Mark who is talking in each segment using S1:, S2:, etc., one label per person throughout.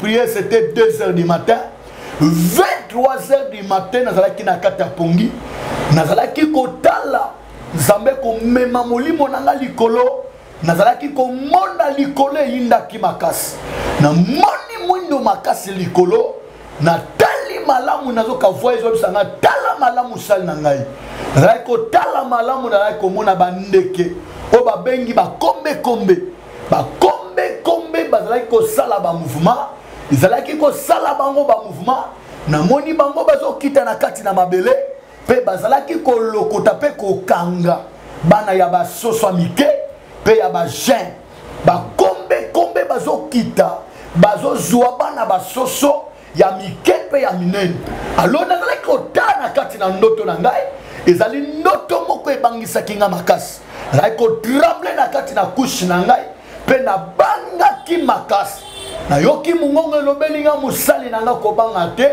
S1: prière, c'était 2 h du matin. 23 h du matin, nazalaki na kata pongi. Nazalaki kotala. Nzambe ko mema molimo nanga likolo. Nazalaki ko mona likolo yinda ki makasi. Na moni mwindo makasi likolo. Na tali malamu nazoka voice bisanga tala malamu sal na ngai. Nazalaki ko tala malamu nazalaki ko mona bandeke. O ba bengi ba kombe. Ba kombe bazalaki ko sala ba mouvement. Izalaki ko sala bango ba mouvement. Na moni bango bazokita na kati na mabele. Pe bazalaki ko lokota pe ko kanga. Bana ya ba soso mike. Pe ya ba jean. Ba kombe bazokita. Bazozwa bana ba soso. Ya mike pe ya minene. Alors nazalaki ko ta na kati na ndoto na ngai. Ezali ndoto moko ebangisa kinga makasi. Nazalaki ko tremble na kati na couche na ngai. Pe na banga ki makasi. Na yoki mungongo elobeli nga musali na nga kobanga te.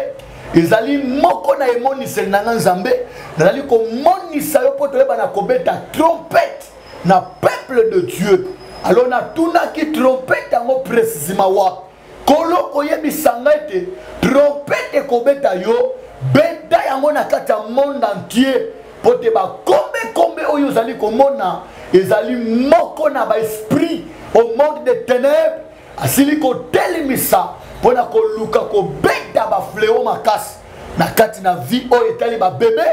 S1: Ezali moko na emoniseli na nga nzambe. Nazali komonisa yo po toyeba na kobeta trompette na peuple de Dieu. Alors na tuna ki trompette yango précisément wa. Kolo koyebisa ngai te trompette kobeta yo beta yango na kati ya monde entier. Po te ba kombe oyo ezali komona ezali moko na ba esprit au monde des ténèbres. Asili ko telimisa pona ko luka ko beta ba fléau makasi na kati na vie o etali ba bébé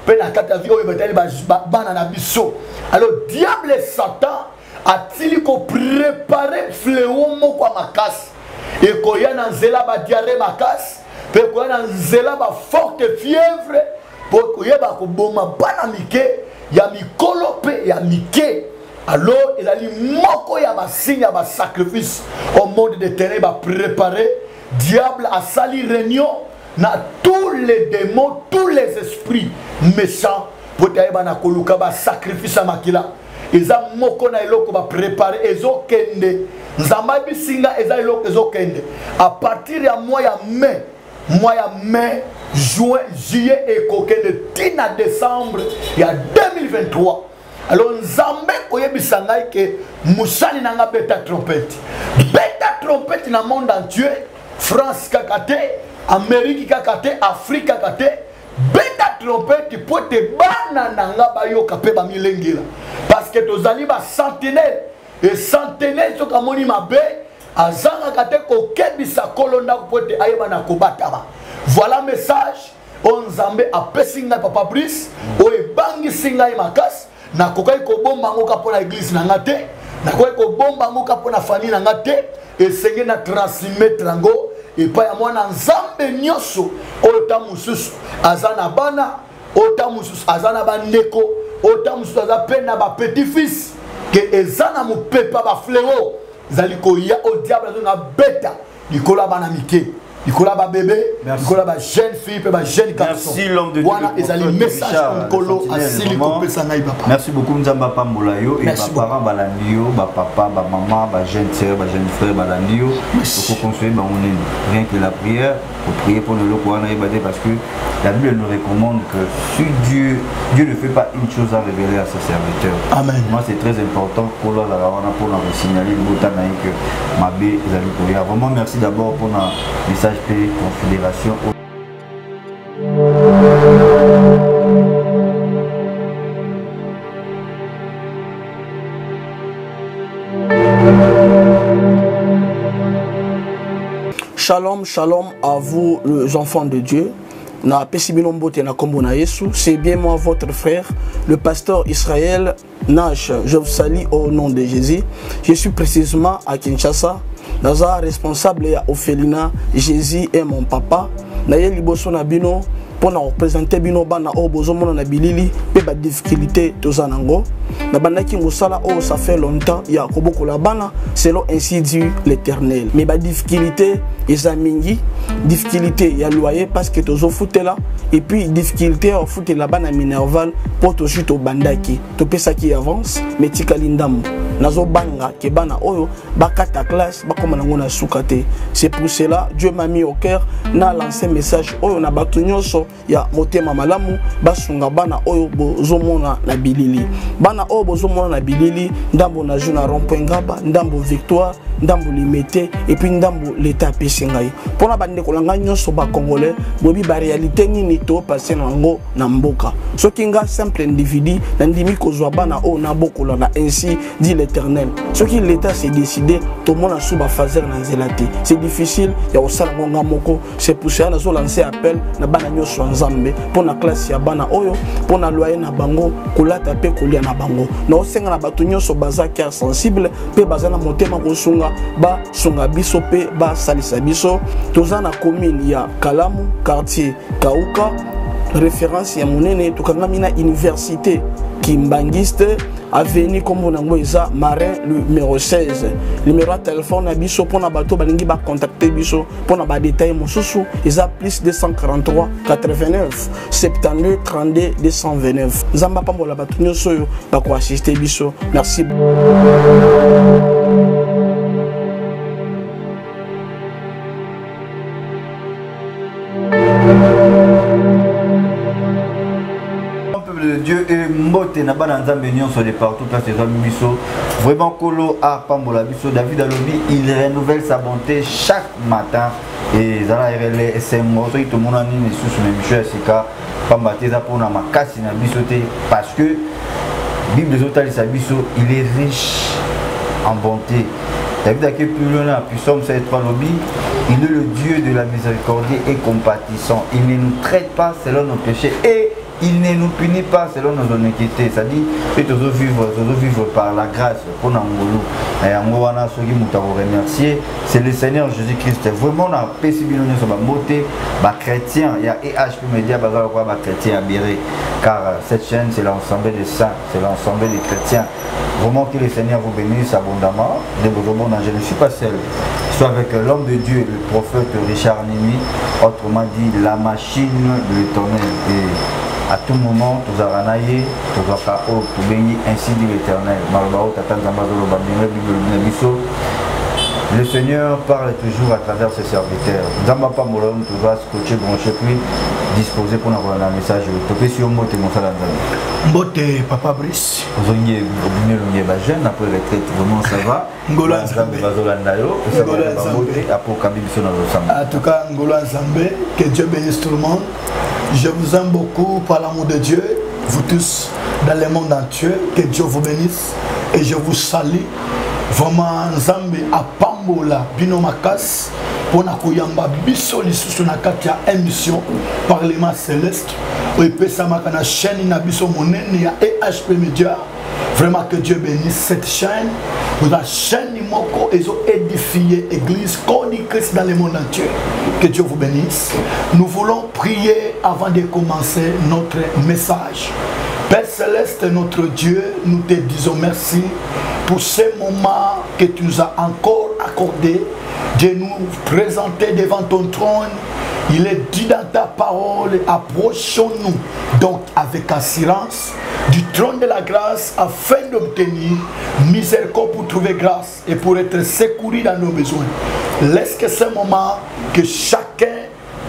S1: pe na kati na vie o etali ba bana na biso. Alors diable et Satan atili ko préparer fléau moko makasi e ko ya na nzela ba diarrhée makasi pe ko ya na nzela ba forte fièvre po ko yeba ko boma bana mike ya mikolo pe ya mike. Alors, il a dit moko ya ba signe ya ba sacrifice au monde de terrain ba préparer. Diable a sali réunion na tous les démons, tous les esprits méchants pour taïba na koluka ba sacrifice makila. Eza moko na eloko ba préparer ezo kende. Nzamba bisinga eza eloko ezo kende. À partir ya mois ya mai, juin, juillet et kokende tina décembre ya 2023. Alors nzambe koyebisa ngai ke musali nanga beta trompette na monde entier. France kakate, Amérique kakate, Afrique kakate. Beta trompette pour te bana nanga bayoka pe ba milengela. Parce que tozali ba sentinelle et sentinelle to kamoni mabe azanga kate ko kebisa kolonda pour te ayeba na kobataba. Voilà message on nzambe apesinga papa Brice o ebangi singa makas. Na kokai ko bomba ngoka pona église na ngate na kokai ko bomba ngoka pona famille na ngate et senge na transmettre ngo et pa ya mwana nzambe nyoso ota mususu azana bana ota mususu azana bandeko ota mususu aza pena ba petit fils que ezana mu pepa ba fléau zali ko ya au diable na beta likola bana mike likola ba bébé likola ba jeune fille pe ba jeune garçon.
S2: Merci l'homme de Dieu.
S1: Voilà ezali message nkolo asili ko pesa ngai papa.
S2: Merci beaucoup Nzamba Pambola yo et ba parents balandio ba papa ba maman ba jeune sœur ba jeune frère balandio pour construire ba on est rien que la prière pour prier pour le loco wana ebade parce que la Bible nous recommande que si Dieu ne fait pas une chose à révéler à ses serviteurs. Amen. Moi c'est très important pour la wana pour nous signaler botana que mabe ezali koya. Vraiment merci d'abord pour na message de confédération.
S3: Shalom, shalom à vous les enfants de Dieu. Na Pesibinombote na Kombo na Yesu, c'est bien moi votre frère, le pasteur Israël Nash. Je vous salue au nom de Jésus. Je suis précisément à Kinshasa. Naza responsable ya Ophelina, Jésus est mon papa. Naye liboso na bino pour nous représenter bino bana o bozomona na bilili pe ba difficulté tozanango. Na bandaki ngosala o ça fait longtemps ya koboko la bana selon ainsi dit l'Éternel. Mais ba difficulté ezamingi, difficulté ya loyer parce que tozo foutela et puis difficulté au foutela bana minerval pour to chute au bandaki. To pesa qui avance mais tikalindam. Nazo banga ke bana oyo bakata classe bakoma nango na sukate. C'est pour cela Dieu m'a mis au cœur na lancé message oyo na batu nyonso ya motema malamu basunga bana oyo bozomona na bilili bana oyo bozomona na bilili ndambo na jeu na rond-point Ngaba ndambo Victoire ndambo Limete et puis ndambo l'état apesi ngai mpona bandeko na ngai nyonso bacongolais bobi baréalité nini topase nango na mboka soki nga simple individu nandimi kozwa bana oyo nabokola na ainsi dit l'éternel soki l'état s'est décidé tomona su bafaser na nzela te c'est difficile ya kosala ngonga moko c'est pour ça nazolancer appel na bana nyonso ya nzambe mpona classe ya bana oyo mpona loyer na bango kolata mpe kolia na bango naosenga na bato nyonso baza cœur sensible mpe baza na motema kosunga basunga biso mpe basalisa biso toza na commune ya Kalamu quartier Kauka référence ya monene tokangami na université Kimbangiste avenue comme nango eza Marin numéro 16 numéro de téléphone na biso pona bato balingi ba contacter biso pona ba détail mosusu eza plus 243 89 72 32 229 nzamba pambola bato nyonso yo ba ko assister biso merci.
S2: Dieu et Mbote Nabana Nzambe sur les partout place des hommes biso vraiment Kolo a Pambola biso David Alobi il renouvelle sa bonté chaque matin et zala RL SM tout le monde a ni sous même chose c'est car Pambate za pour na makasi na biso te parce que Bible zotali sa biso il est riche en bonté. David a plus loin à puissance cette Alobi il est le Dieu de la miséricorde et compatissant il ne nous traite pas selon nos péchés et il ne nous punit pas selon nos iniquités. C'est-à-dire que nous devons vivre par la grâce. Pour nous remercier. C'est le Seigneur Jésus-Christ. Vraiment, on a pécibilisé sur la beauté. Les chrétiens, il y a EHP Média, les chrétiens abérés. Car cette chaîne, c'est l'ensemble des saints, c'est l'ensemble des chrétiens. Vraiment que le Seigneur vous bénisse abondamment. Je ne suis pas seul. Je suis avec l'homme de Dieu, le prophète Richard Nimi, autrement dit la machine de l'Éternel. Et à tout moment, tous aranaïs, tous akao, tous bénis, ainsi dit l'Éternel. Le Seigneur parle toujours à travers ses serviteurs. Zamba pa molom, tu vas scotcher, brancher, puis disposer pour avoir un message. Tu peux sur Mbote, mon frère.
S1: Mbote, Papa Brice.
S2: Vous avez un jeune après retraite, vraiment ça va.
S1: Ngola Nzambe. En tout cas, Ngola Nzambe, que Dieu bénisse tout le monde. Je vous aime beaucoup par l'amour de Dieu, vous tous dans le monde entier, que Dieu vous bénisse et je vous salue. Vraiment, Nzambe a Pambola, Bino Makas, pour Nakuyamba, Biso, l'issue na katia émission, Parlement Céleste, et puis ça m'a kana chaîne, na Biso Monene, ya EHP Média. Vraiment que Dieu bénisse cette chaîne. Vous la chaîne Moko et ont édifié l'église Christ dans le monde entier. Que Dieu vous bénisse. Nous voulons prier avant de commencer notre message. Père Céleste, notre Dieu, nous te disons merci pour ces moments que tu nous as encore accordés de nous présenter devant ton trône. Il est dit dans ta parole, approchons-nous donc avec assurance du trône de la grâce afin d'obtenir miséricorde pour trouver grâce et pour être secouru dans nos besoins. Laisse que ce moment, que chacun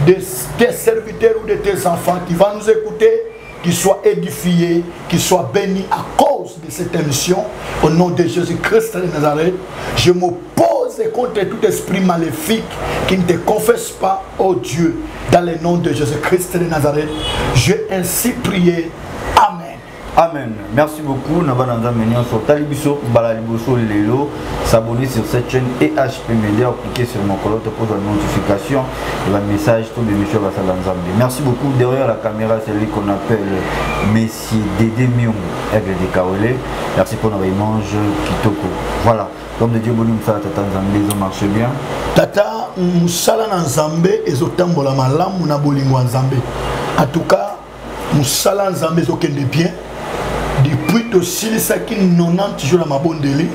S1: de tes serviteurs ou de tes enfants qui va nous écouter, qu'il soit édifié, qu'il soit béni à cause de cette émission. Au nom de Jésus-Christ de Nazareth, je m'oppose contre tout esprit maléfique qui ne te confesse pas, oh Dieu, dans le nom de Jésus-Christ de Nazareth. J'ai ainsi prié. Amen.
S2: Amen. Merci beaucoup. S'abonner sur cette chaîne EHP Média, cliquez sur mon colotte pour la notification et le message tout de Monsieur Vassalanzambe. Merci beaucoup. Derrière la caméra, c'est lui qu'on appelle Messie Dédé Mion, Aigle de Kaolé. Merci pour notre mange Kitoko. Voilà. L'homme de Dieu, bon, nous Tata Nzambe, ils ont marché bien.
S1: Tata, Moussala Nzambe, ils ont tambola malam, nous avons Nzambe. En tout cas, Moussala Nzambe, ils ont bien. Depuis que Silisaki 90 jours à ma bonne délai,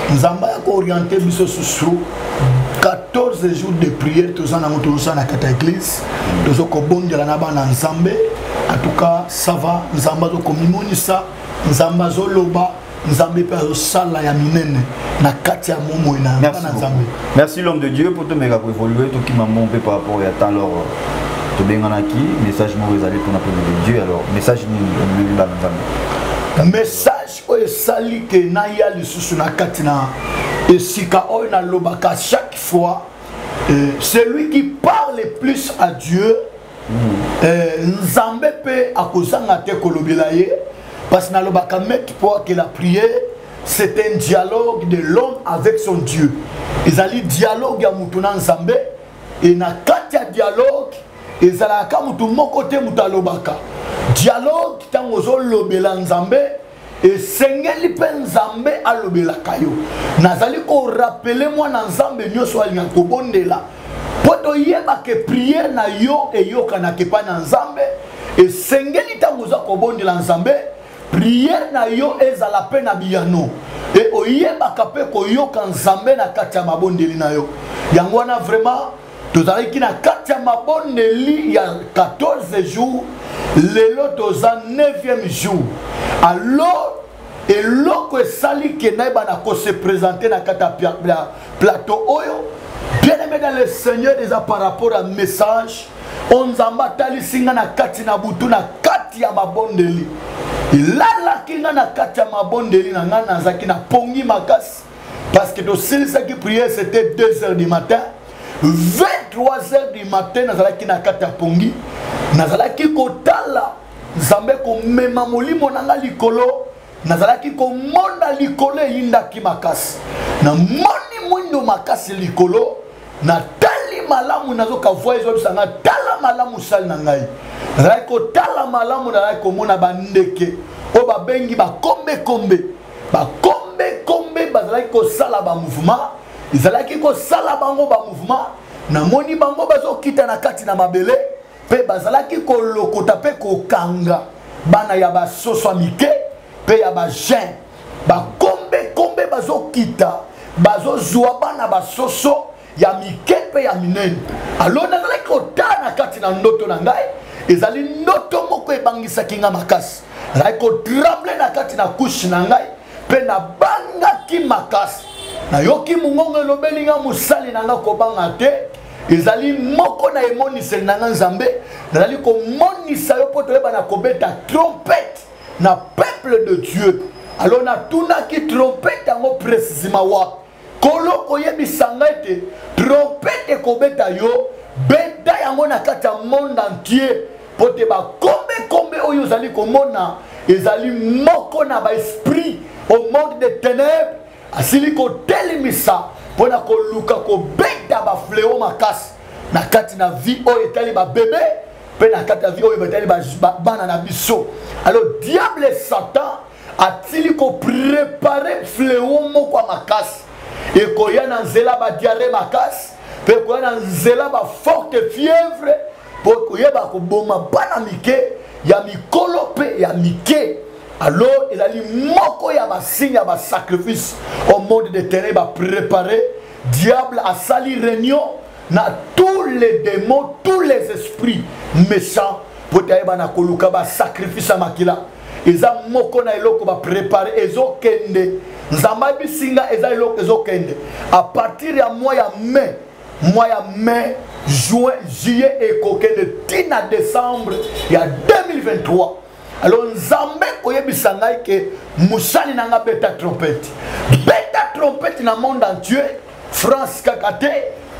S1: nous avons orienté sur 14 jours de prière, tous en avons tous en la église, tous en bon de la Naba Nzambe. En tout cas, ça va, nous avons commis ça, nous avons loba.
S2: Merci l'homme de Dieu pour tout méga pour évoluer, tout qui m'a monté par rapport à temps. tu bien en acquis message moi vous allez pour la de Dieu alors message ni
S1: message o sali que naya lisusu na katina et sika o na lobaka chaque fois celui qui parle plus à Dieu nzambe pe akozanga te kolobela ye parce que na lobaka mettre pour que la prière c'est un dialogue de l'homme avec son Dieu. Ils allaient dialogue ya mutu na nzambe et na kati ya dialogue ils allaient ka mutu moko te mutu alobaka dialogue tango zo lobela nzambe et sengeli pe nzambe alobela kayo nazali ko rappeler moi na nzambe nyoso alinga ko bondela poto yeba ke prière na yo e yo kana ke pa na nzambe et sengeli tango zo ko bondela nzambe prière na yo ezala pe na biyano et oyeba kape ko yo kan nzambe na kati ya mabondeli na yo yango wana vraiment tozali ki na kati ya mabondeli ya 14 jours lelo toza 9e jour alors eloko esali ke naeba na ko se présenter na kati ya plateau oyo bien aimé dans le Seigneur déjà par rapport à message on nzamba tali singa na kati na butu na kati ya mabondeli ilala kinga na kati ya mabondeli na ngana nazaki na pongi makasi parce que tosilisa ki prière c'était 2h du matin 23h du matin nazalaki na kati ya pongi nazalaki kotala nzambe komema molimo nanga likolo nazalaki komona likolo eyindaki makasi na moni mwindo makasi likolo na tali malamu nazoka voix ezobisanga tala malamu sali na ngai nazalaki kotala malamu nazalaki komona bandeke oyo babengi bakombekombe bazalaki kosala bamouvement ezalaki kosala bango bamouvement namoni bango bazokita na kati na mabele mpe bazalaki kolokota mpe kokanga bana ya basoso mike mpe ya bagen bakombekombe bazokita bazozwa bana basoso ya mike mpe ya minene alo nazalaki kotala na kati na ndoto na ngai ezali ndoto moko ebangisaki nga makasi nazalaki kotremble na kati na kushe na ngai mpe nabangaki makasi nayoki mongongo elobeli nga mosali na nga kobanga te ezali moko na emoniseli na nga nzambe nazali komonisa yo mpo toyeba na kobeta trompete na peuple de Dieu alors natunaki trompete yango précisement wapi kolo koyebisa ngai te trompete ekobeta yo beta yango na kati ya monde entier mpo te bakombekombe oyo ozali komona ezali moko na baesprit au monde de ténèbres asili kotelimisa mpona koluka kobeta bafleo makasi na kati na vie oyo etali babebe mpe na kati ya vie oyo etali bana na biso alors diable et satan atili koprépare fleo moko ya makasi ekoya na nzela badiare makasi mpe ekoya na nzela baforte fièvre mpo koyeba koboma bana mike ya mikolo mpe ya mike alors ezali moko ya basigne ya basacrifice au monde de terrain bapréparé diable asali réunion na tous les démons tous les esprits méchants po tayeba na koluka basacrifice ya makila eza moko na eloko bapréparé ezokende nzambe bisinga eza eloko ezokende à partir ya mois ya mai juin juillet ekokende tina décembre ya 2023 alors nzambe koyebisa ngai ke musali nanga beta trompette na monde entier France kaka te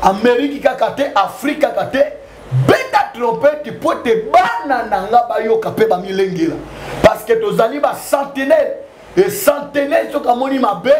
S1: Amérique kaka te Afrique kaka te beta trompette po te bana nanga bayoka pe bamilengela parce que tozali ba sentinelle et sentinelle soka moni mabe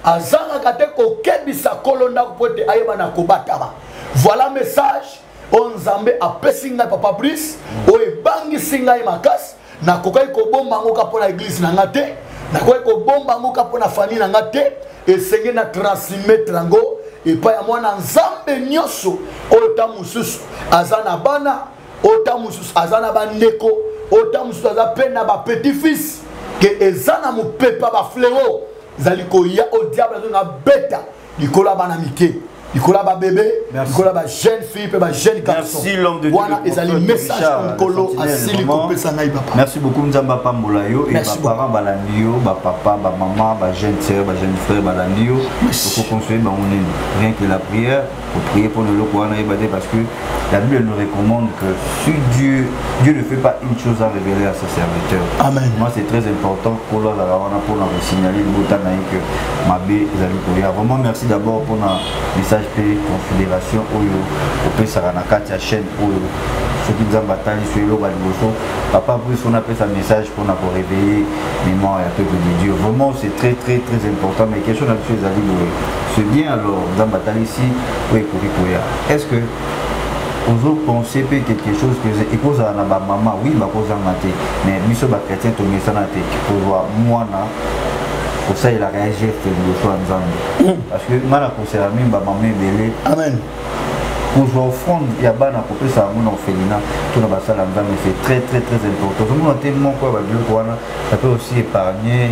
S1: azanga kate kokebisa kolonda po te ayeba na kobatama voilà message on nzambe apesi ngai papa Brice o ebangisi ngai makasi nakokai kobomba ngo ka pona église na nga te nakokai kobomba ngo ka pona famille na nga te esenge na transmettre ngo epai ya mwana nzambe nyonso oyo ta mosusu aza na bana oyo ta mosusu aza na bandeko oyo ta mosusu aza mpe na bapetit fils ke eza na mopepa bafleo ezali koya o diable azonga beta likolo ya bana mike likolo ya babebe likolo ya bajeune fille mpe bajeune garçon wana ezali message nkolo asili kopesa ngai papa
S2: merci beaucoup nzambe apambola yo et baparent balandi yo bapapa bamama bajeune sœur bajeune frère balandi yo okoconstruire bango nini rien que la prière oprier mpo na eloko wana yeba te parce que la Bible nous recommande que si Dieu ne fait pas une chose à révéler à ses serviteurs.
S1: Amen.
S2: Moi c'est très important pour nous signaler le bouton que ma bé vraiment merci d'abord pour le message de confédération au Pessaranakati à chaîne ceux qui nous ont battu sur le papa Bruce on appelle ça message pour nous réveiller mémoire et peuple de Dieu. Vraiment c'est très très très important. Mais question à monsieur Zali c'est bien alors dans bataille ici est-ce que vous pensez que quelque chose que et cause à la maman oui bah cause à maté mais monsieur ba chrétien to mesa na te pour voir moi na pour ça il a réagi fait le choix ensemble parce que mala concerne même ba maman belé
S1: amen
S2: pour jouer offrande il y a bana pour que ça mon orphelinat tout na basala nzambe c'est très très très important tout le monde tellement quoi ba bilo quoi ça peut aussi épargner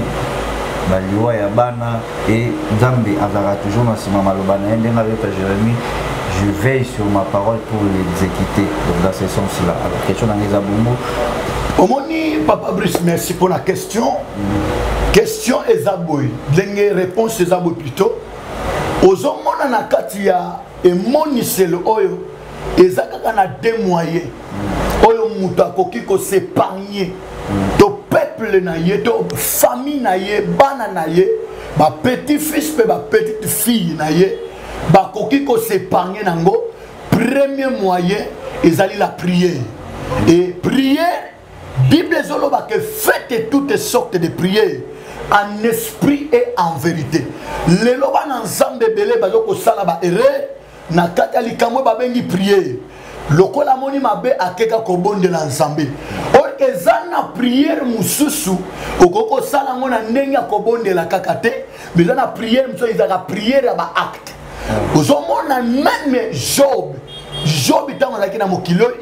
S2: baliwa ya bana et nzambe azara toujours na sima maloba na ndenga avec Jérémie. Je veille sur ma parole pour l'exécuter. Donc dans ce sens-là. Alors, question dans les abonnements.
S1: Omoni, Papa Brice, merci pour la question. Question Ezaboy. Dengue réponse Ezaboy plutôt. Aux hommes, on a katia et monisel oyo. Ezaka na deux moyens. Oyo muta koki ko s'épargner. To peuple na ye, to famille na ye, bana na ye, ba petit fils pe ba petite fille na ye. Bakoki ko s'épargner nango premier moyen ezali la prière et prière Bible zoloba que faites toutes sortes de prières en esprit et en vérité lelo bana nzambe belé bazoko sala ba erreur na kati ya likambo babengi prière lokola moni mabe akeka ko bondela nzambe or ezana prière mususu okoko sala ngona ndenge ko bondela kakate mais na prière muso ezaka prière ya ba acte. Vous avez même Job. Job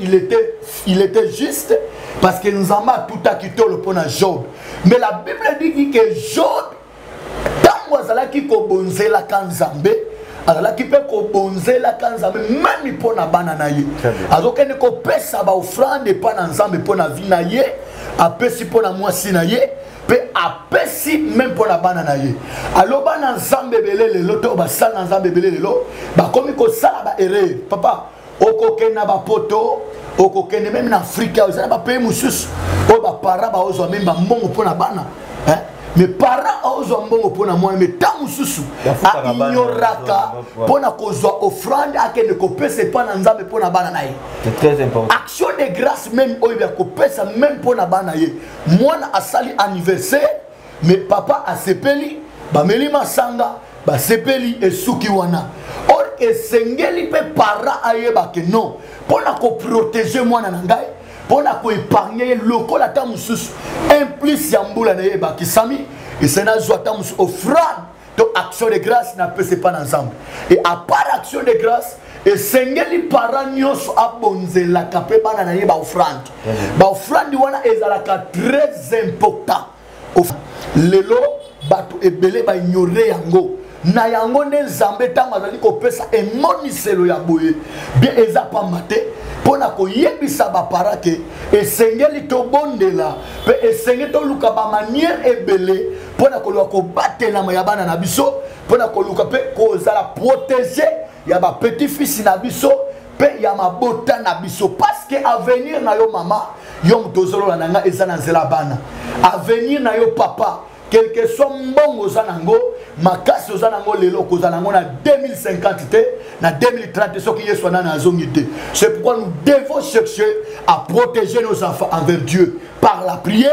S1: il était juste parce que nous avons tout acquitté le pont à Job. Mais la Bible dit que Job, tant que vous avez bonzé la kanzambe, alors qui peut bonzer la kanzambe même pour na bananaye. Alors que ne kopesa ba offrande pas na nzambe pour na vie na ye, apesi pour na mwasi na ye. Apesi même pour la bananaye. Alors bana nzambe belé le loto ba sala nzambe belé le lo ba komi ko sala ba erreur papa okokena ba poto okokena même en Afrique ça ba pays mususu o ba para ba ozo même ba mbongo pour na bana hein mais para ozo mbongo pour na moi mais tant mususu a ignoraka pour na kozwa offrande akene ko pese pas na nzambe pour na bananaye.
S2: C'est très important.
S1: Action de grâce même oyo ko pesa même pour na banaye. Moi a sali anniversaire mais papa a sepeli ba melima sanga ba sepeli et suki wana or esengeli pe para ayeba ke non pour na ko protéger moi na ngai pour na ko épargner lokola ta mususu un plus ya mbula na yeba kisami et c'est na zo ta mususu offrande to action de grâce na pese pas ensemble et à part action de grâce et sengeli para nyonso abonzela kape bana na yeba offrande ba offrande wana ezalaka très important. Lelo batu ebele ba ignorer yango na yango ne nzambe tango azali kopesa emoniselo ya boye bien eza pambate pona ko yebisa ba parake esengeli to bondela pe esengeli to luka ba manière ebele pona ko luka ko batela ya bana na biso pona ko luka pe ko zala protéger ya ba petit fils na biso pe ya mabota na biso parce que avenir na yo mama yo mtozolo na nga eza na nzela bana avenir na yo papa quel que soit mbongo zanango makasi ozanango lelo kozanango na 2050 te na 2030 soki yesu na azongi te. C'est pourquoi nous devons chercher à protéger nos enfants envers Dieu par la prière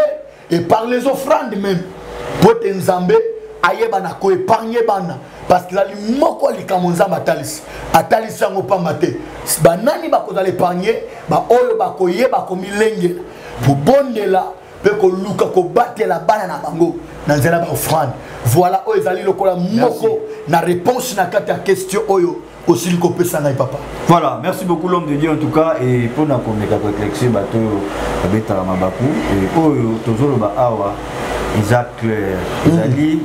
S1: et par les offrandes même pour te nzambe ayeba na ko épargner bana parce que la moko likambo nzambe atalisi yango pamba te banani bakozala épargner ba oyo bakoyeba komilenge pour bondela pe ko luka ko batela bana na bango na nzela ba offrande. Voilà oyo ezali lokola moko na réponse na kati ya question oyo aussi liko pesa ngai papa.
S2: Voilà, merci beaucoup l'homme de Dieu en tout cas et pour na komeka ko réflexion bato abeta mabaku et oyo tozolo ba awa Isaac ezali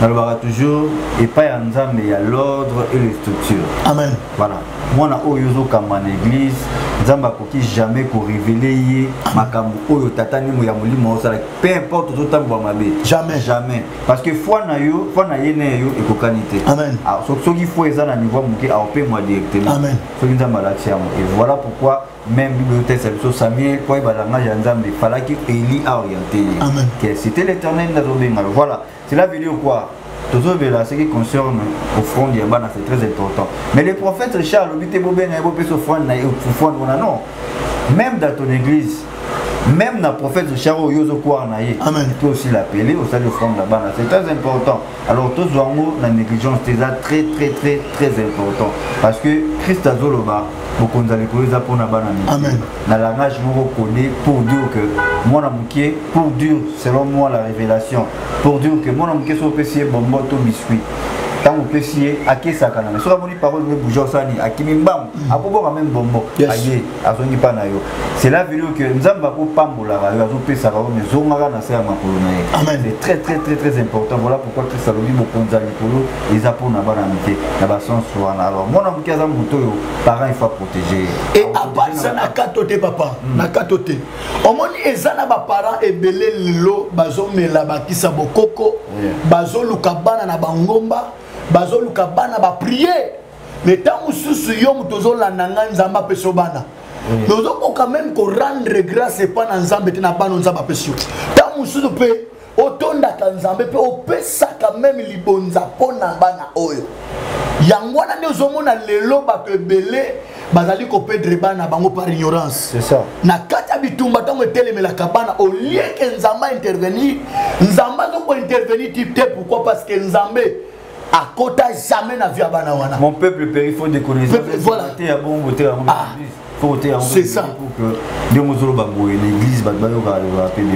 S2: nalobaka toujours et pas ya nzambe ya l'ordre et les structures.
S1: Amen.
S2: Voilà. moi na oyozo kama na église nzamba koki jamais ko révéler makambo oyo tatani mo ya molimo osala peu importe tout temps ba mabe jamais parce que foi na yene yo ekokanité
S1: amen
S2: soki foi ezana niveau muke a pe moi directement
S1: amen
S2: soki nzamba la tia et voilà pourquoi même bibliothèque Samuel quoi balanga ya nzambe fallait que Élie a orienté que c'était l'Éternel na voilà c'est la vidéo quoi tout ce qui concerne offrande yabana c'est très important mais les prophètes Richard le bité bobé na bopé offrande na offrande non même dans ton église même na prophète Richard yozo quoi na yé
S1: amen
S2: tu peux aussi l'appeler au salut offrande là-bas c'est très important alors tous wango na négligence c'est très important parce que Christ azoloba beaucoup de l'église pour na bana
S1: amen
S2: na langage moko connaît pour dire que moi na mukie pour dire selon moi la révélation pour dire que moi na mukie so pesier bonbon to biscuit tant au pesier akesa kana so moni parole me bouger sani akimimbam apobo quand même bonbon aye azongi pa na yo c'est la vidéo que nzamba ko pambola yo azo pesa ka mais zongara na se makolo na ye c'est très important voilà pourquoi Christ a dit beaucoup de likolo les apôtres na bana mukie na ba sens wana alors moi na mukie za muto yo parents il faut protéger
S1: et à ça na katote papa na katote omoni ezana ba parents ebele lelo bazomela bakisa bokoko bazoluka bana na bangomba bazoluka bana ba prier mais tant mususu yo mutozo la nanga nzamba peso bana nous avons quand même ko rendre grâce pas na nzambe te na bana nzamba peso tant mususu pe otonda ka nzambe pe opesa quand même libonza pona bana oyo yangwana ne ozomona lelo ba pebele bazali ko perdre bana bango par ignorance
S2: c'est ça
S1: na kata bitumba tango telemela kabana au lieu que nzamba intervenir nzamba zo ko intervenir type pourquoi parce que nzambe à côté jamais na via bana wana
S2: mon peuple périt faute de connaissance
S1: voilà c'est ça
S2: pour que l'église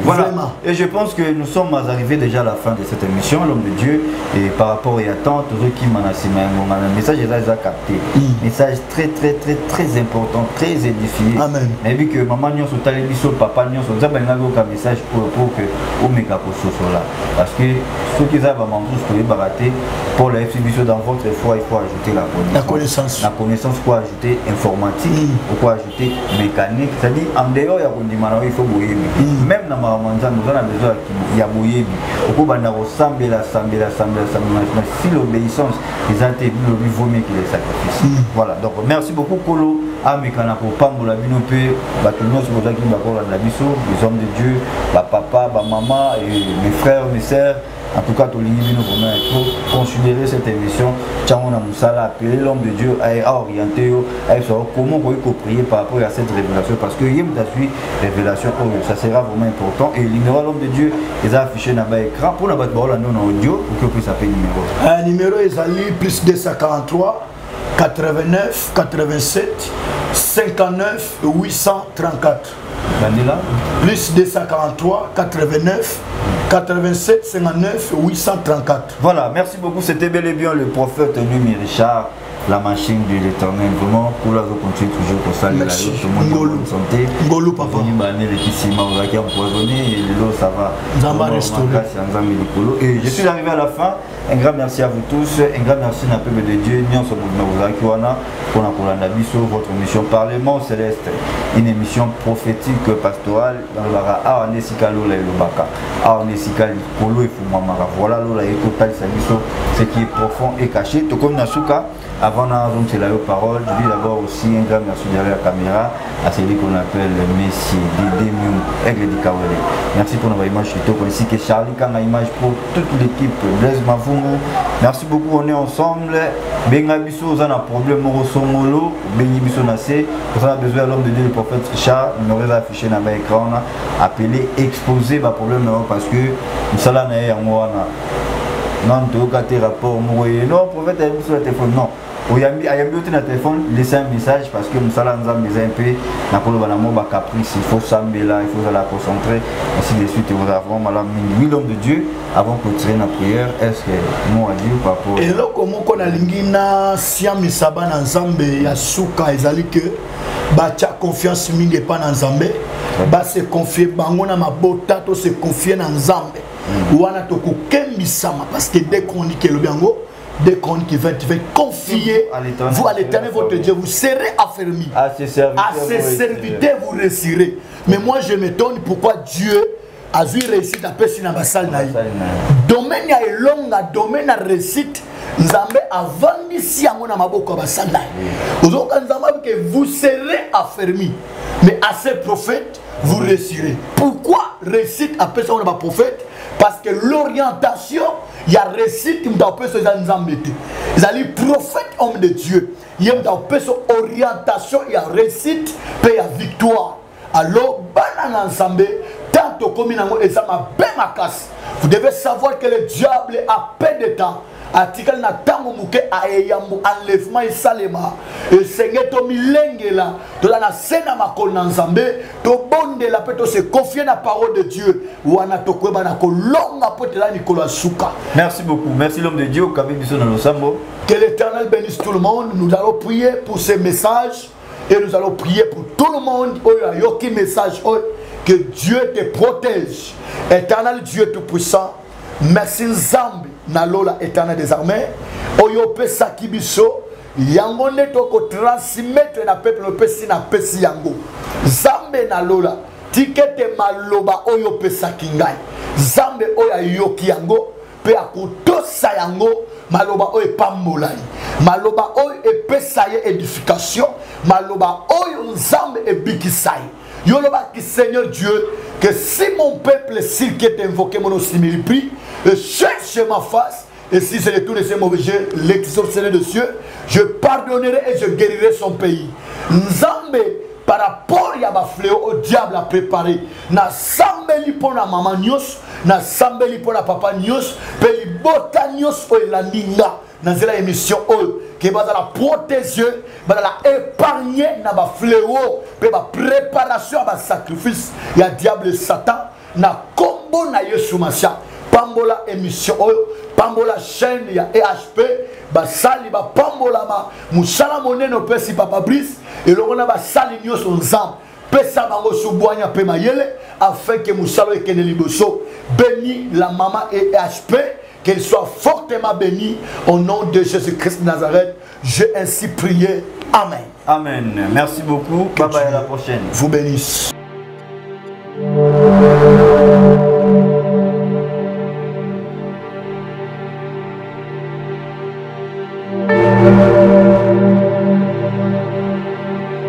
S2: voilà et je pense que nous sommes arrivés déjà à la fin de cette émission l'homme de Dieu et par rapport à attente qui m'a un message est capté message très important très édifié
S1: amen
S2: mais vu que maman nyon so talebiso papa nyon so zabenga ko message pour que au meka ko là parce que ceux qui savent maman tous pour barater pour la FCBC dans votre foi il faut ajouter la connaissance quoi ajouter informatique ou quoi ajouter mécanique c'est-à-dire en dehors ya kondimana il faut boyebi même na mamanza nous on a besoin ya boyebi oko banda ressemble si l'obéissance ils ont été le vaut mieux que les sacrifices voilà donc merci beaucoup Kolo amekana pour pambola bino pe batunos bozaki bakola na biso les hommes de Dieu ba papa ba maman et mes frères mes sœurs en tout cas, tout le monde faut considérer cette émission. Tchamona Moussala appeler l'homme de Dieu à orienter, à savoir comment on peut prier par rapport à cette révélation. Parce que Yem Dasui, révélation, ça sera vraiment important. Et l'numéro l'homme de Dieu, ils ont affiché dans l'écran pour la battre en audio pour que vous puissiez appeler le numéro.
S1: Numéro est allé plus 243 89 87 59 834.
S2: Bandela
S1: plus 243 89 87 59 834.
S2: Voilà, merci beaucoup. C'était bel et bien le prophète Numi Richard, la machine de l'Éternel. Vraiment, pour la continuer toujours pour ça.
S1: Merci.
S2: Tout le monde en bonne santé.
S1: Ngolo papa.
S2: Ça va.
S1: Zamba restauré.
S2: Et je suis arrivé à la fin. Un grand merci à vous tous. Un grand merci à peuple de Dieu. Nous sommes votre émission Parlement Céleste. Une émission prophétique pastorale dans le Bara. Ah, on est si calou là, le Baka. Ah, on est si calou. Kolo et Fumamara. Voilà, là, et total, ce qui est profond et caché. Tout comme Nasuka. Avant d'annoncer la parole, je dis d'abord aussi un grand merci derrière la caméra à celui qu'on appelle le Messie, Dédé Mium, Aigle du Kawale. Merci pour notre image ainsi que Charlie Kanga image pour toute l'équipe, Blaise Mavungu. Merci beaucoup, on est ensemble. Benga Bisso, on a un problème, Morosomolo, Bengi Bisso Nassé. On a besoin de l'homme de Dieu, le prophète Richard. Nous avons affiché dans l'écran, appelé, exposé le problème parce que nous sommes là, non, tu as un rapport, non, prophète a mis sur le téléphone, non. Il y a un téléphone, laissez un message parce que nous sommes un peu, caprice, il faut s'embêter là, il faut la concentrer, ainsi de suite. Vous avez vraiment la 1000 hommes de Dieu avant de tirer la prière. Est-ce que nous allons dire par rapport
S1: à. Et là, comme on a l'ingina, Siam et Saban ensemble, il y a Souka, ils allaient que, tu as confiance, il pas dans Zambé, se confier, Bangona ma bota, se confier dans Zambé. Wana to ko kembisama parce que dès qu'on dit que le biango 2 Chroniques 20, confiez vous à l'Éternel votre Dieu, vous serez affermis.
S2: À ses
S1: serviteurs vous réussirez. Mais moi je m'étonne pourquoi Dieu a vu réussite après si na basal na domaine ya elonga domaine na réussite nzambe avant ici yango na maboko basal na ozoka nzambe que vous serez affermis mais à ces prophètes vous réussirez. Pourquoi réussite après ça on a prophète? Parce que l'orientation il y a réussite qui m'appelle ce nzambe te ils prophète homme de Dieu il y a orientation il y a réussite puis il y a victoire. Alors banana ensemble tant comme et ça m'a bien ma casse. Vous devez savoir que le diable a peu de temps. Article na tango muke ayambu enlèvement et salema. Et Seigneur to milengela to la sena makol na nzambe to bonde la peto se confier na parole de Dieu. Wana to kweba na kolonga potela Nicolas Souka.
S2: Merci beaucoup. Merci l'homme de Dieu kabi biso na losambo.
S1: Que l'Éternel bénisse tout le monde. Nous allons prier pour ces messages et nous allons prier pour tout le monde. Yoki message que Dieu te protège. Éternel Dieu tout-puissant, merci Nzambe nalola éternel des armées. Oyope sakibiso yango netoko transmettre na peuple le pesi na pesi yango. Nzambe nalola tikete maloba oyope sakingai. Nzambe oya yoki yango pe akutosa yango maloba oyo pambolai. Maloba oyo epesaye édification. Maloba oyo Nzambe ebikisai. Yoloba qui Seigneur Dieu, que si mon peuple s'il qui est invoqué mon simili-prix, cherche ma face, et si c'est de tous les mauvais jeux, l'exorciner de cieux, je pardonnerai et je guérirai son pays. Nzambe, par rapport à ma fléau, au diable a préparé, na sambeli pour la maman nyos, na sambeli pour la papa nyos, peli bota nyos o la ninga. Dans cette émission, qui va la protéger, va la épargner, na ba fléau, pe ba préparation à ba sacrifice, il y a diable et Satan, na combo na Yesu Masia, pambola émission, pambola chaîne, il y a EHP, ba sali ba pambola ma, musala moneno pesi papa Brice, et l'on a ba sali nyo son zam. Pesa bango suboanya pe mayele, afin que musalo et keneli boso, béni la maman et EHP, qu'elle soit fortement bénie au nom de Jésus-Christ de Nazareth. J'ai ainsi prié. Amen.
S2: Amen. Merci beaucoup. Bye bye, à la prochaine.
S1: Vous bénisse.